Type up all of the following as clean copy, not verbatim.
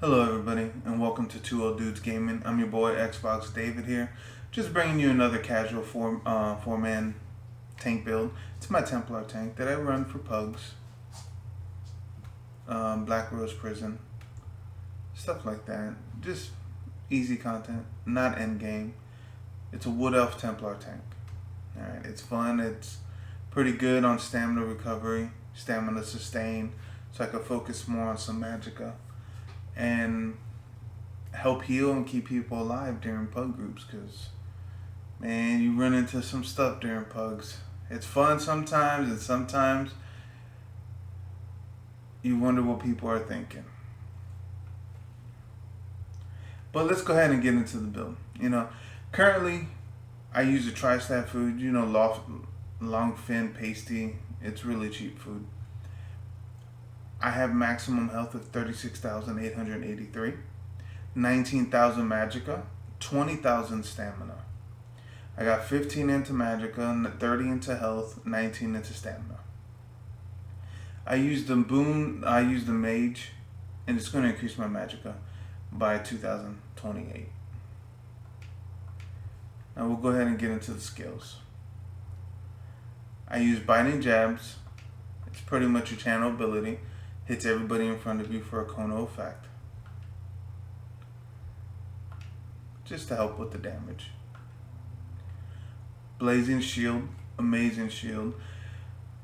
Hello everybody, and welcome to Two Old Dudes Gaming. I'm your boy Xbox David here, just bringing you another casual four-man tank build. It's my Templar tank that I run for Pugs, Black Rose Prison, stuff like that. Just easy content, not end game. It's a Wood Elf Templar tank. Alright, it's fun, it's pretty good on stamina recovery, stamina sustain, so I can focus more on some magicka and help heal and keep people alive during pug groups, because man, you run into some stuff during pugs. It's fun sometimes, and sometimes you wonder what people are thinking. But let's go ahead and get into the build. Currently I use a tri-staff food, long fin pasty. It's really cheap food. I have maximum health of 36,883, 19,000 magicka, 20,000 stamina. I got 15 into magicka, 30 into health, 19 into stamina. I use the mage, and it's going to increase my magicka by 2,028. Now we'll go ahead and get into the skills. I use biting jabs. It's pretty much a channel ability. Hits everybody in front of you for a Kono effect, just to help with the damage. Blazing shield, amazing shield.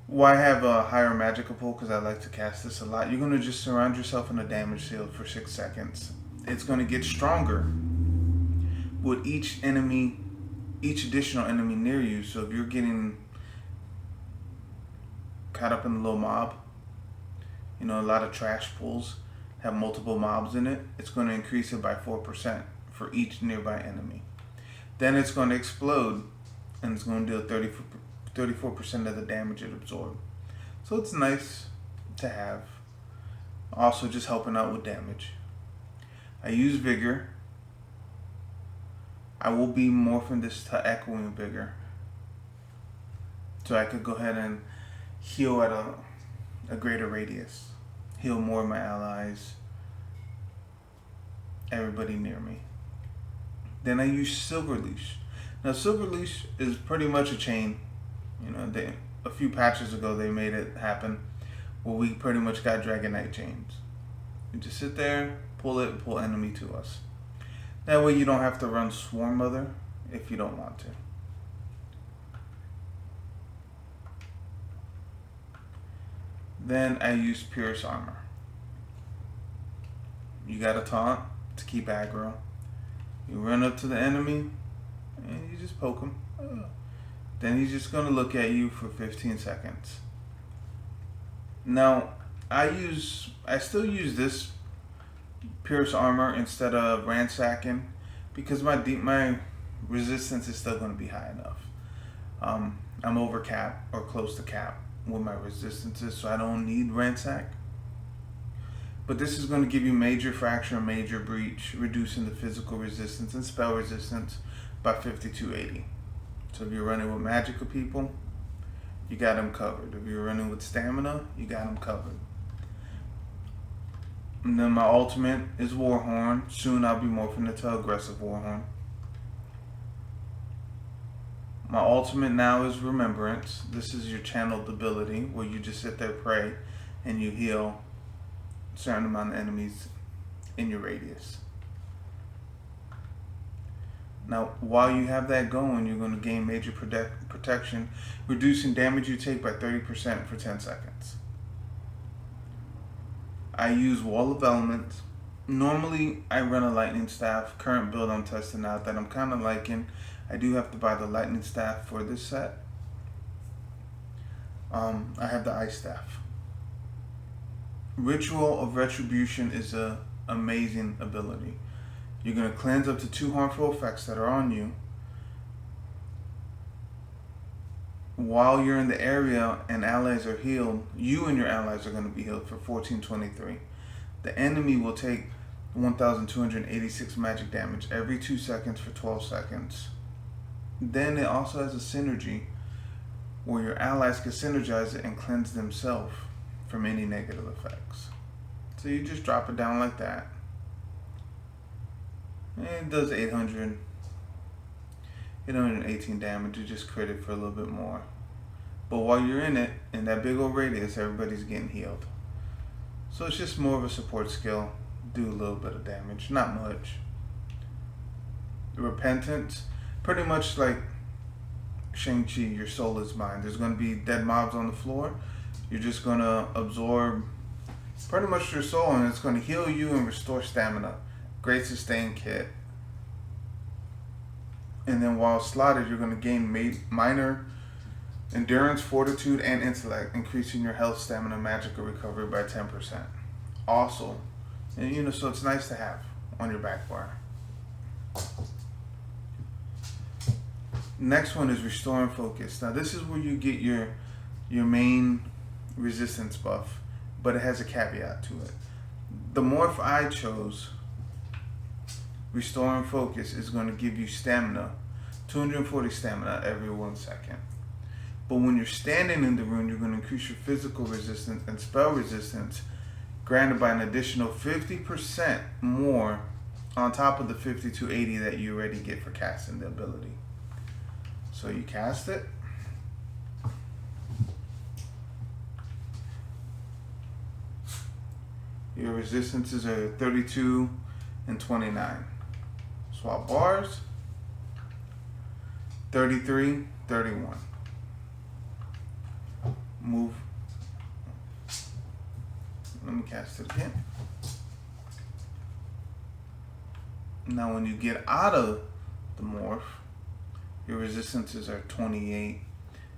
Why I have a higher magicka pool? Because I like to cast this a lot. You're going to just surround yourself in a damage shield for 6 seconds. It's going to get stronger with each additional enemy near you. So if you're getting caught up in a little mob, a lot of trash pools have multiple mobs in it, it's going to increase it by 4% for each nearby enemy. Then it's going to explode, and it's going to deal 34% of the damage it absorbed. So it's nice to have. Also just helping out with damage. I use Vigor. I will be morphing this to Echoing Vigor, so I could go ahead and heal at a greater radius. Heal more of my allies, everybody near me. Then I use Silver Leash. Now Silver Leash is pretty much a chain. A few patches ago they made it happen where we pretty much got Dragonite chains. You just sit there, pull it, pull enemy to us. That way you don't have to run Swarm Mother if you don't want to. Then I use Pierce Armor. You got a taunt to keep aggro. You run up to the enemy and you just poke him. Then he's just going to look at you for 15 seconds. Now, I still use this Pierce Armor instead of Ransacking, because my resistance is still going to be high enough. I'm over cap or close to cap with my resistances, so I don't need Ransack. But this is going to give you Major Fracture and Major Breach, reducing the physical resistance and spell resistance by 5280. So if you're running with magicka people, you got them covered. If you're running with stamina, you got them covered. And then my ultimate is Warhorn. Soon I'll be morphing into Aggressive Warhorn. My ultimate now is Remembrance. This is your channeled ability where you just sit there, pray, and you heal a certain amount of enemies in your radius. Now, while you have that going, you're going to gain Major Protection, reducing damage you take by 30% for 10 seconds. I use Wall of Elements. Normally, I run a Lightning Staff. Current build I'm testing out that I'm kind of liking. I do have to buy the Lightning Staff for this set. I have the Ice Staff. Ritual of Retribution is an amazing ability. You're going to cleanse up to 2 harmful effects that are on you. While you're in the area and allies are healed, you and your allies are going to be healed for 1423. The enemy will take 1,286 magic damage every 2 seconds for 12 seconds. Then it also has a synergy where your allies can synergize it and cleanse themselves from any negative effects. So you just drop it down like that. It does 818 damage. You just crit it for a little bit more. But while you're in it, in that big old radius, everybody's getting healed. So it's just more of a support skill. Do a little bit of damage, not much. Repentance, pretty much like Shang-Chi, your soul is mine. There's going to be dead mobs on the floor. You're just going to absorb pretty much your soul, and it's going to heal you and restore stamina. Great sustain kit. And then while slotted, you're going to gain minor endurance, fortitude, and intellect, increasing your health, stamina, magical recovery by 10%. Also, and so it's nice to have on your back bar. Next one is Restoring Focus. Now this is where you get your main resistance buff, but it has a caveat to it. The morph I chose, Restoring Focus, is going to give you stamina, 240 stamina every 1 second. But when you're standing in the room, you're going to increase your physical resistance and spell resistance, granted by an additional 50% more on top of the 5280 that you already get for casting the ability. So you cast it. Your resistances are 32 and 29. Swap bars. 33, 31. Move. Let me cast it again. Now when you get out of the morph, your resistances are 28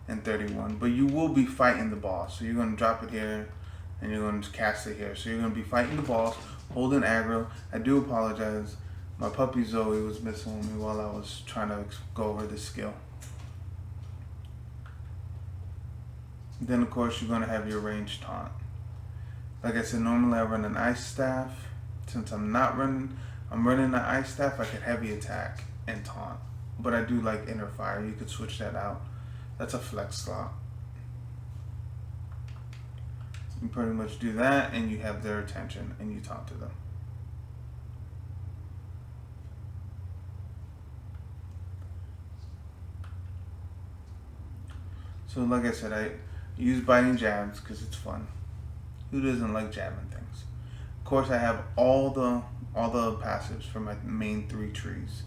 and 31. But you will be fighting the boss. So you're going to drop it here and you're going to cast it here. So you're going to be fighting the boss, holding aggro. I do apologize. My puppy Zoe was messing with me while I was trying to go over this skill. Then of course you're going to have your ranged taunt. Like I said, normally I run an ice staff. Since I'm running an ice staff, I could heavy attack and taunt. But I do like inner fire. You could switch that out. That's a flex slot. You pretty much do that and you have their attention and you talk to them. So like I said, I use biting jabs because it's fun. Who doesn't like jabbing things? Of course, I have all the passives for my main 3 trees.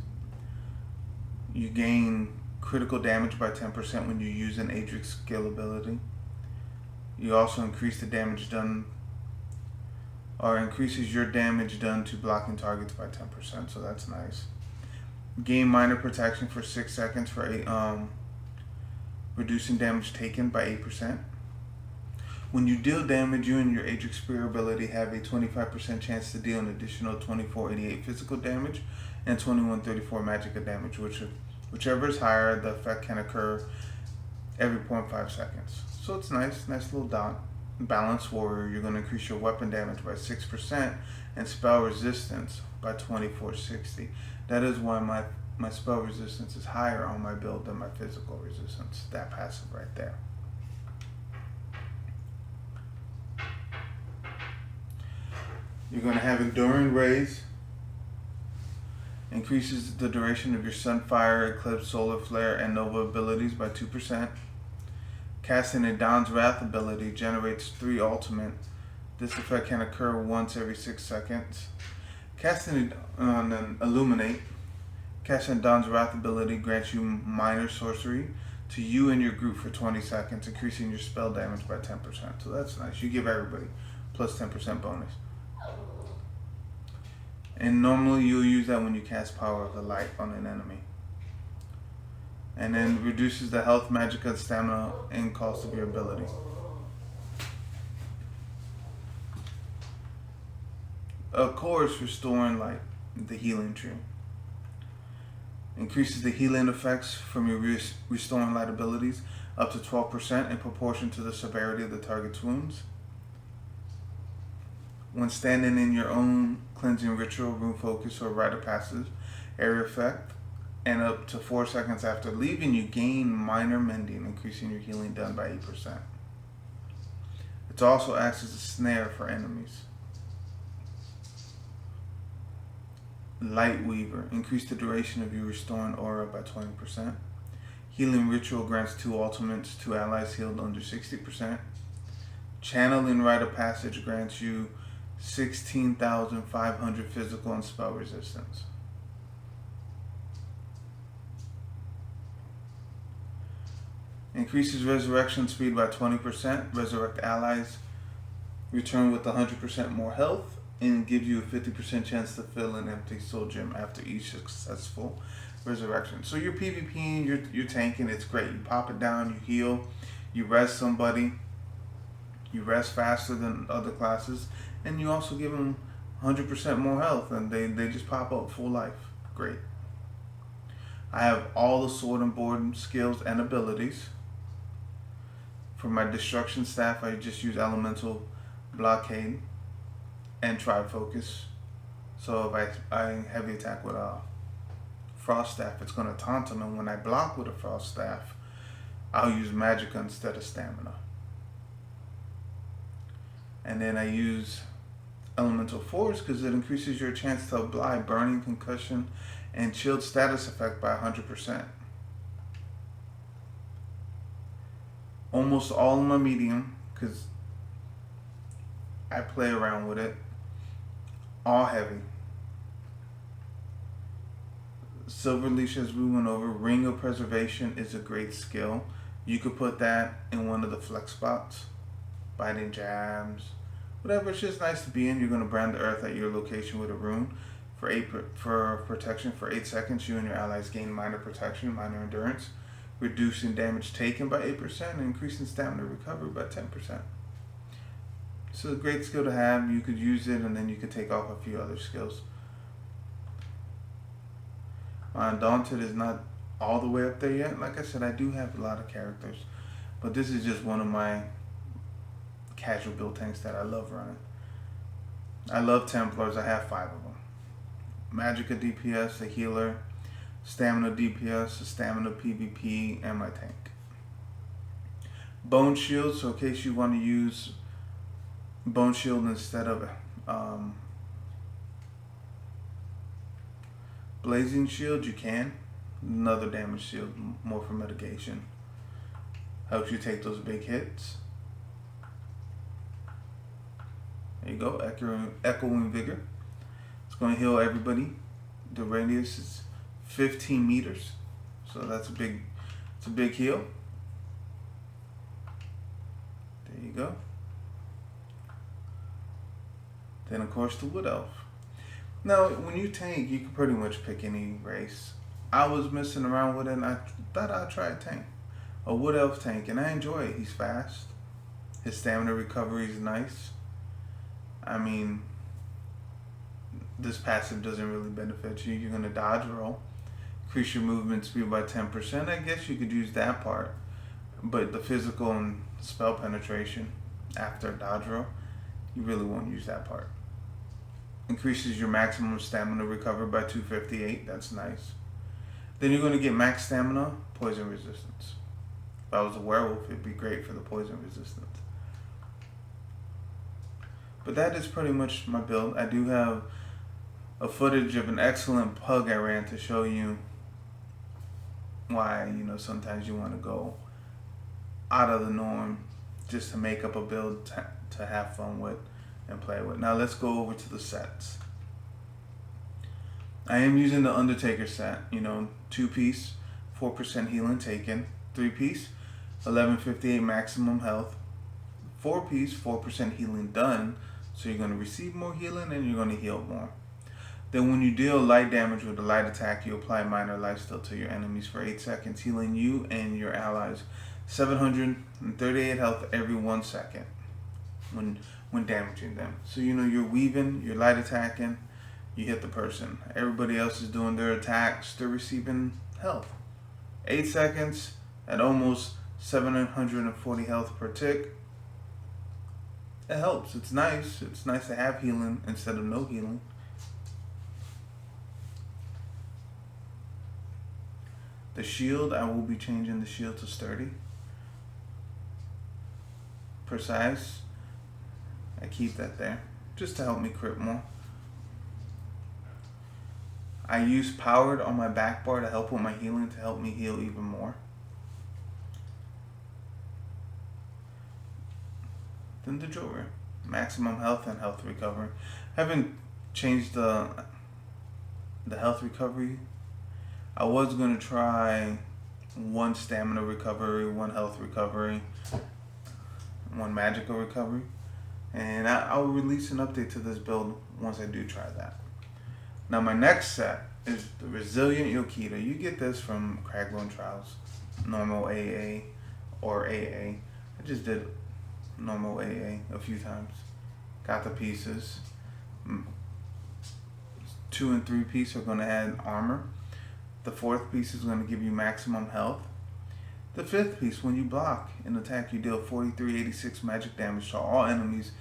You gain critical damage by 10% when you use an Adrix skill ability. You also increase the damage done, or increases your damage done to blocking targets by 10%, so that's nice. Gain minor protection for 6 seconds for reducing damage taken by 8%. When you deal damage, you and your Adrix Spear ability have a 25% chance to deal an additional 2488 physical damage and 2134 magical damage, whichever is higher, the effect can occur every 0.5 seconds. So it's nice little dot. Balanced Warrior, you're going to increase your weapon damage by 6% and spell resistance by 2460. That is why my spell resistance is higher on my build than my physical resistance. That passive right there. You're going to have Enduring Rays. Increases the duration of your Sunfire, Eclipse, Solar Flare, and Nova abilities by 2%. Casting a Dawn's Wrath ability generates 3 ultimate. This effect can occur once every 6 seconds. Casting an Illuminate. Casting Dawn's Wrath ability grants you minor sorcery to you and your group for 20 seconds, increasing your spell damage by 10%. So that's nice. You give everybody plus 10% bonus. And normally you'll use that when you cast Power of the Light on an enemy. And then reduces the health, magic, stamina, and cost of your ability. Of course, Restoring Light, the healing tree. Increases the healing effects from your Restoring Light abilities up to 12% in proportion to the severity of the target's wounds. When standing in your own cleansing ritual, room focus, or rite of passage area effect, and up to 4 seconds after leaving, you gain minor mending, increasing your healing done by 8%. It also acts as a snare for enemies. Light Weaver. Increase the duration of your restoring aura by 20%. Healing Ritual grants 2 ultimates to allies healed under 60%. Channeling Rite of Passage grants you 16,500 physical and spell resistance. Increases resurrection speed by 20%. Resurrect allies return with 100% more health, and gives you a 50% chance to fill an empty soul gem after each successful resurrection. So you're PvPing, you're tanking, it's great. You pop it down, you heal, you res somebody, you rest faster than other classes, and you also give them 100% more health, and they just pop up full life. Great. I have all the sword and board skills and abilities. For my destruction staff, I just use elemental blockade and try focus. So if I heavy attack with a frost staff, it's going to taunt them, and when I block with a frost staff, I'll use magicka instead of stamina. And then I use elemental force because it increases your chance to apply burning, concussion, and chilled status effect by 100%. Almost all of my medium, because I play around with it, all heavy. Silver Leash, as we went over, Ring of Preservation is a great skill. You could put that in one of the flex spots, biting jabs, whatever. It's just nice to be in. You're going to brand the earth at your location with a rune for protection for 8 seconds. You and your allies gain minor protection, minor endurance, reducing damage taken by 8% and increasing stamina recovery by 10%. It's a great skill to have. You could use it, and then you could take off a few other skills. Undaunted is not all the way up there yet. Like I said, I do have a lot of characters, but this is just one of my casual build tanks that I love running. I love Templars. I have 5 of them. Magicka DPS, a healer, Stamina DPS, a Stamina PvP, and my tank. Bone Shield, so in case you want to use Bone Shield instead of Blazing Shield, you can. Another damage shield, more for mitigation. Helps you take those big hits. There you go, Echoing Vigor. It's going to heal everybody. The radius is 15 meters, so it's a big heal. There you go. Then of course the Wood Elf. Now when you tank, you can pretty much pick any race. I was messing around with it, and I thought I'd try a tank, a Wood Elf tank, and I enjoy it. He's fast. His stamina recovery is nice. I mean, this passive doesn't really benefit you. You're going to dodge roll, increase your movement speed by 10%. I guess you could use that part, but the physical and spell penetration after a dodge roll, you really won't use that part. Increases your maximum stamina recovery by 258. That's nice. Then you're going to get max stamina, poison resistance. If I was a werewolf, it'd be great for the poison resistance. But that is pretty much my build. I do have a footage of an excellent pug I ran to show you why, sometimes you want to go out of the norm just to make up a build to have fun with and play with. Now let's go over to the sets. I am using the Undertaker set, 2-piece, 4% healing taken, 3-piece, 1158 maximum health, 4-piece, 4% healing done, so you're going to receive more healing and you're going to heal more. Then when you deal light damage with a light attack, you apply minor lifesteal to your enemies for 8 seconds, healing you and your allies 738 health every 1 second when damaging them. So you're weaving, you're light attacking, you hit the person. Everybody else is doing their attacks, they're receiving health. 8 seconds at almost 740 health per tick. It helps. It's nice. It's nice to have healing instead of no healing. The shield, I will be changing the shield to sturdy. Precise. I keep that there just to help me crit more. I use powered on my back bar to help with my healing, to help me heal even more. Then the jewelry, maximum health and health recovery. I haven't changed the health recovery. I was gonna try one stamina recovery, one health recovery, one magical recovery, and I'll release an update to this build once I do try that. Now my next set is the Resilient Yokita. You get this from Craglow Trials, normal AA or AA. I just did normal AA a few times. Got the pieces. 2 and 3 piece are going to add armor. The 4th piece is going to give you maximum health. The 5th piece, when you block an attack, you deal 4386 magic damage to all enemies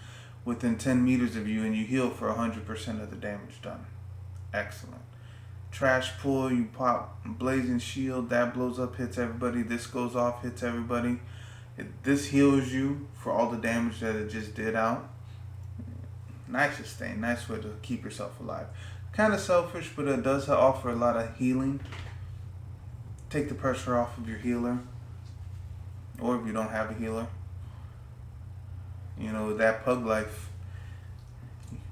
within 10 meters of you, and you heal for 100% of the damage done. Excellent. Trash pull, you pop blazing shield, that blows up, hits everybody. This goes off, hits everybody. This heals you for all the damage that it just did out. Nice sustain, nice way to keep yourself alive. Kind of selfish, but it does offer a lot of healing. Take the pressure off of your healer, or if you don't have a healer. You know, that pug life,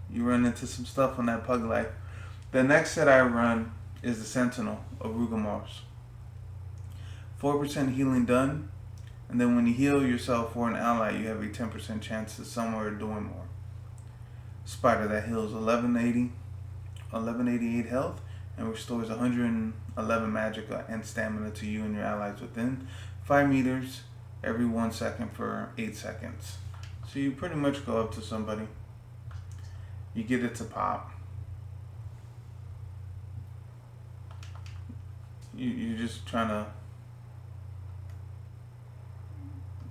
you run into some stuff on that pug life. The next set I run is the Sentinel of Rugamars. 4% healing done, and then when you heal yourself or an ally, you have a 10% chance of somewhere doing more. Spider that heals 1188 health and restores 111 magic and stamina to you and your allies within 5 meters every 1 second for 8 seconds. So you pretty much go up to somebody, you get it to pop. You're just trying to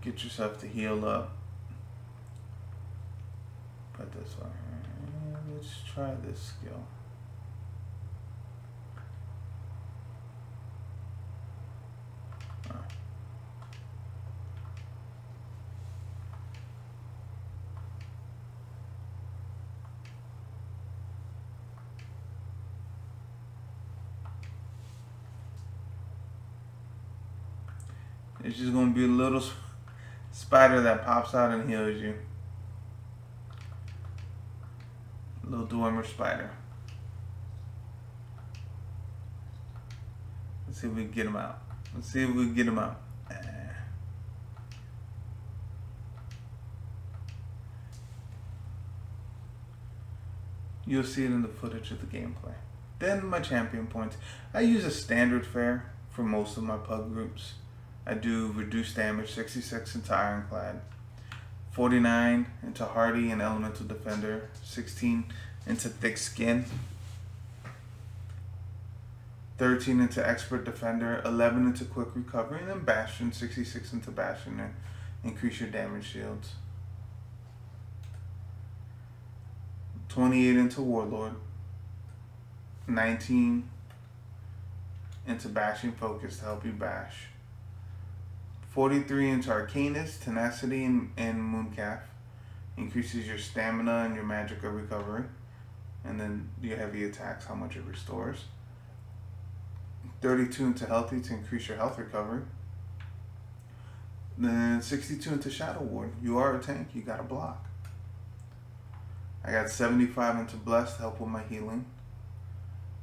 get yourself to heal up. Put this one. Let's try this skill. It's just going to be a little spider that pops out and heals you. Little Dwemer spider. Let's see if we can get him out. Let's see if we can get him out. You'll see it in the footage of the gameplay. Then my champion points. I use a standard fare for most of my pug groups. I do reduced damage, 66 into Ironclad, 49 into Hardy and Elemental Defender, 16 into Thick Skin, 13 into Expert Defender, 11 into Quick Recovery, and then Bastion, 66 into Bastion, and increase your damage shields. 28 into Warlord, 19 into Bashing Focus to help you bash. 43 into Arcanist, Tenacity, and Mooncalf. Increases your stamina and your magical recovery. And then your heavy attacks, how much it restores. 32 into Healthy to increase your health recovery. Then 62 into Shadow Ward. You are a tank, you got to block. I got 75 into Blessed to help with my healing.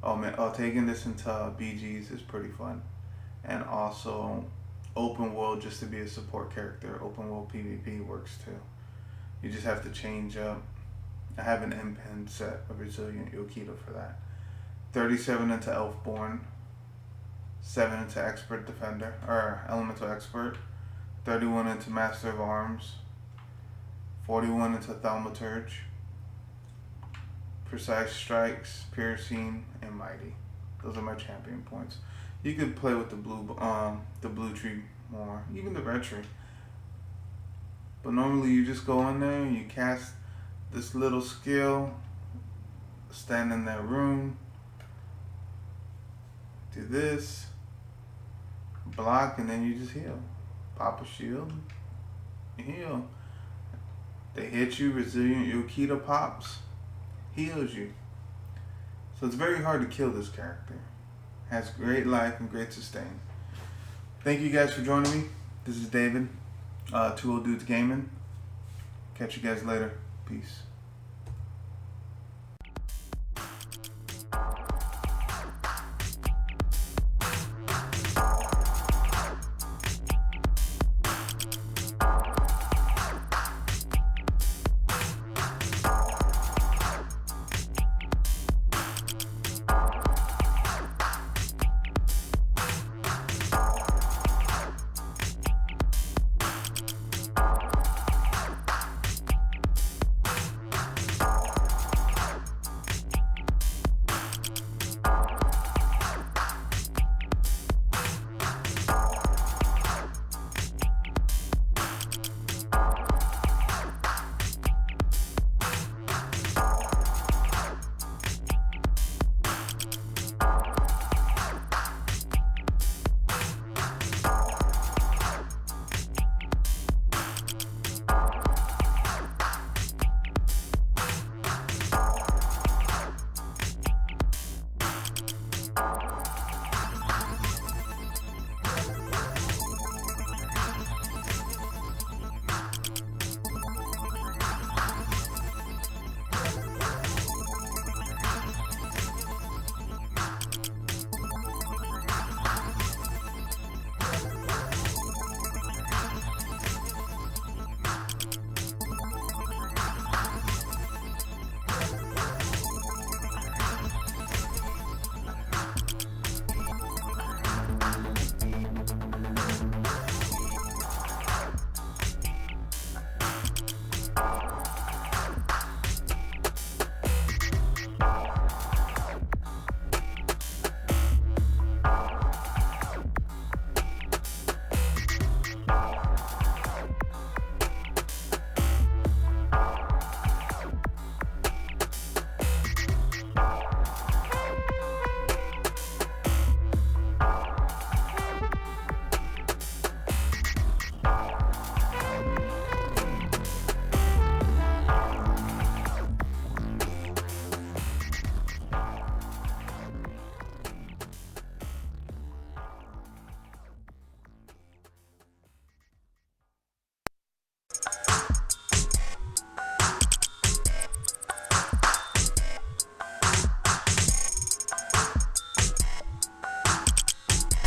Oh man, taking this into BGs is pretty fun. And also Open World, just to be a support character. Open World PvP works too. You just have to change up. I have an M-Pen set of Resilient Yokita for that. 37 into Elfborn. 7 into Expert Defender, or Elemental Expert. 31 into Master of Arms. 41 into Thaumaturge. Precise Strikes, Piercing, and Mighty. Those are my champion points. You could play with the blue tree more, even the red tree. But normally you just go in there and you cast this little skill, stand in that room, do this, block, and then you just heal. Pop a shield, heal. They hit you, Resilient Yokita pops, heals you. So it's very hard to kill this character. Has great life and great sustain. Thank you guys for joining me. This is David, Two Old Dudes Gaming. Catch you guys later. Peace.